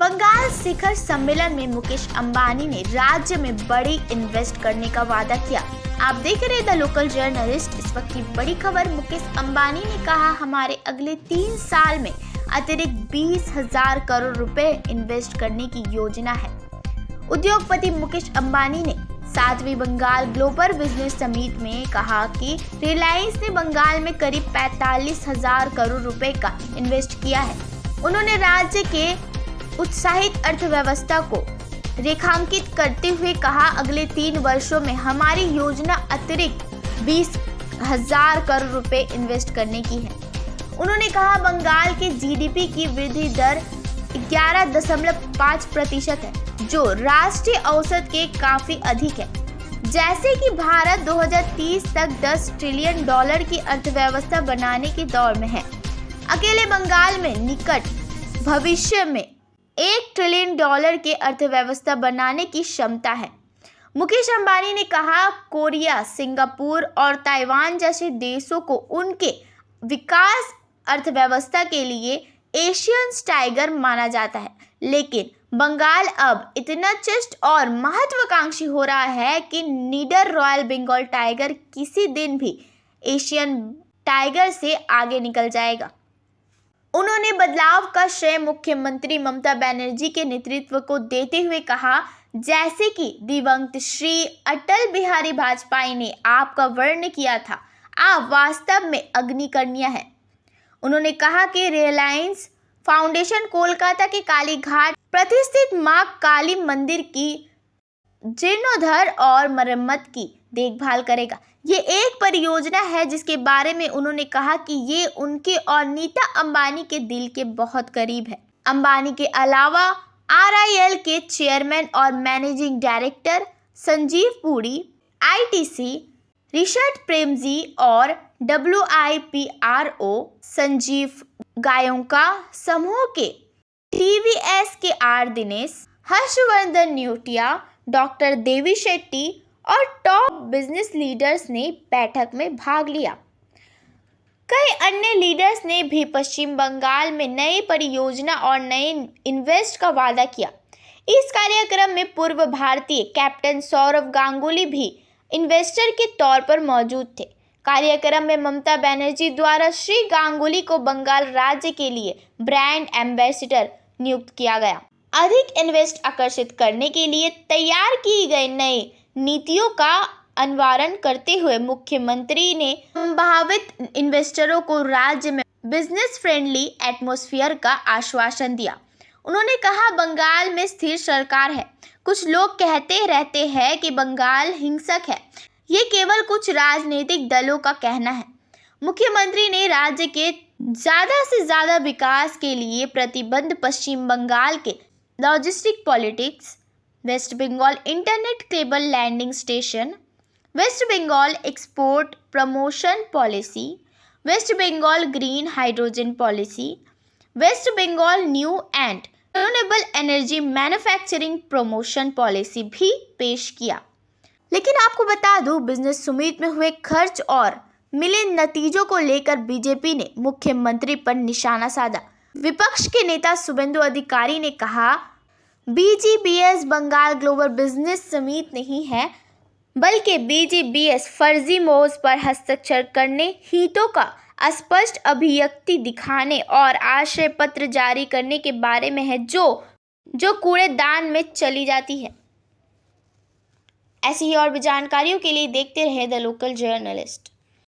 बंगाल शिखर सम्मेलन में मुकेश अंबानी ने राज्य में बड़ी इन्वेस्ट करने का वादा किया। आप देख रहे द लोकल जर्नलिस्ट। इस वक्त की बड़ी खबर। मुकेश अंबानी ने कहा, हमारे अगले 3 साल में अतिरिक्त 20,000 करोड़ रुपए इन्वेस्ट करने की योजना है। उद्योगपति मुकेश अंबानी ने 7वीं बंगाल ग्लोबल बिजनेस समिट में कहा कि रिलायंस ने बंगाल में करीब 45,000 करोड़ रुपए का इन्वेस्ट किया है। उन्होंने राज्य के उत्साहित अर्थव्यवस्था को रेखांकित करते हुए कहा, अगले 3 वर्षों में हमारी योजना अतिरिक्त 20,000 करोड़ रुपए इन्वेस्ट करने की है। उन्होंने कहा, बंगाल के जीडीपी की वृद्धि दर 11.5% है, जो राष्ट्रीय औसत के काफी अधिक है। जैसे कि भारत 2030 तक $10 ट्रिलियन की अर्थव्यवस्था बनाने के दौर में है। अकेले बंगाल में निकट भविष्य में $1 ट्रिलियन की अर्थव्यवस्था बनाने की क्षमता है। मुकेश अंबानी ने कहा, कोरिया, सिंगापुर और ताइवान जैसे देशों को उनके विकास अर्थव्यवस्था के लिए एशियन टाइगर माना जाता है, लेकिन बंगाल अब इतना चुस्त और महत्वाकांक्षी हो रहा है कि नीडर रॉयल बंगाल टाइगर किसी दिन भी एशियन टाइगर से आगे निकल जाएगा। उन्होंने बदलाव का श्रेय मुख्यमंत्री ममता बनर्जी के नेतृत्व को देते हुए कहा, जैसे कि दिवंगत श्री अटल बिहारी वाजपेयी ने आपका वर्णन किया था, आप वास्तव में अग्निकन्या हैं। उन्होंने कहा कि रिलायंस फाउंडेशन कोलकाता के काली घाट प्रतिष्ठित मां काली मंदिर की जीर्णोद्धार और मरम्मत की देखभाल करेगा। ये एक परियोजना है जिसके बारे में उन्होंने कहा कि ये उनके और नीता अंबानी के दिल के बहुत करीब है। अंबानी के अलावा RIL के चेयरमैन और managing director Sanjeev Puri, ITC Richard Premji और WIPRO संजीव गायोंका समूह के TVS के R दिनेश, हर्षवर्धन न्यूटिया, डॉक्टर देवी शेट्टी और टॉप बिजनेस लीडर्स ने बैठक में भाग लिया। कई अन्य लीडर्स ने भी पश्चिम बंगाल में नई परियोजना और नए इन्वेस्ट का वादा किया। इस कार्यक्रम में पूर्व भारतीय कैप्टन सौरव गांगुली भी इन्वेस्टर के तौर पर मौजूद थे। कार्यक्रम में ममता बनर्जी द्वारा श्री गांगुली को बंगाल राज्य के लिए ब्रांड एम्बेसडर नियुक्त किया गया। अधिक इन्वेस्ट आकर्षित करने के लिए तैयार की गई नई नीतियों का अनावरण करते हुए मुख्यमंत्री ने संभावित इन्वेस्टरों को राज्य में बिजनेस फ्रेंडली एटमॉस्फेयर का आश्वासन दिया। उन्होंने कहा, बंगाल में स्थिर सरकार है। कुछ लोग कहते रहते हैं कि बंगाल हिंसक है। ये केवल कुछ राजनीतिक दलों का कहना है। मुख्यमंत्री ने राज्य के ज्यादा से ज्यादा विकास के लिए प्रतिबद्ध पश्चिम बंगाल के logistic politics, West Bengal internet cable landing station, West Bengal export promotion policy, West Bengal green hydrogen policy, West Bengal new and renewable energy manufacturing promotion policy भी पेश किया। लेकिन आपको बता दूं, बिजनेस समिट में हुए खर्च और मिले नतीजों को लेकर बीजेपी ने मुख्यमंत्री पर निशाना साधा। विपक्ष के नेता शुभेंदु अधिकारी ने कहा, BGBS Bengal global business summit नहीं है, बल्कि BGBS फर्जी मोर्ज पर हस्ताक्षर करने, हितों का स्पष्ट अभिव्यक्ति दिखाने और आश्रय पत्र जारी करने के बारे में है, जो कूड़ेदान में चली जाती है। ऐसी ही और भी जानकारियों के लिए देखते रहे द लोकल जर्नलिस्ट।